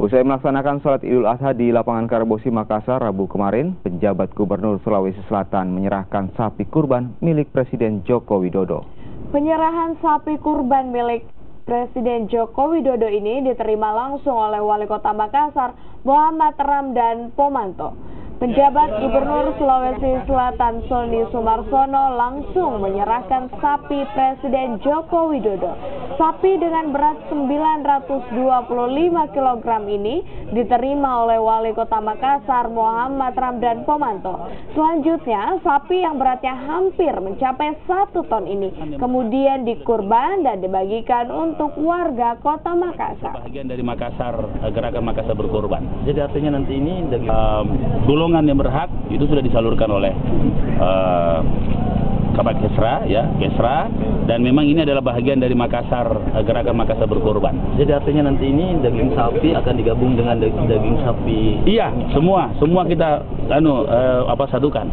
Usai melaksanakan sholat Idul Adha di lapangan Karebosi, Makassar, Rabu kemarin, penjabat Gubernur Sulawesi Selatan menyerahkan sapi kurban milik Presiden Joko Widodo. Penyerahan sapi kurban milik Presiden Joko Widodo ini diterima langsung oleh Wali Kota Makassar, Muhammad Ramdan Pomanto. Penjabat Gubernur Sulawesi Selatan Sony Sumarsono langsung menyerahkan sapi Presiden Joko Widodo. Sapi dengan berat 925 kg ini diterima oleh Wali Kota Makassar Muhammad Ramdan Pomanto. Selanjutnya, sapi yang beratnya hampir mencapai 1 ton ini kemudian dikurban dan dibagikan untuk warga Kota Makassar. Bagian dari Makassar, gerakan Makassar berkorban. Jadi artinya nanti ini golongan yang berhak itu sudah disalurkan oleh Kabak Kesra, ya, Kesra, dan memang ini adalah bahagian dari Makassar, gerakan Makassar berkorban. Jadi artinya nanti ini daging sapi akan digabung dengan daging sapi. Iya, semua kita satukan.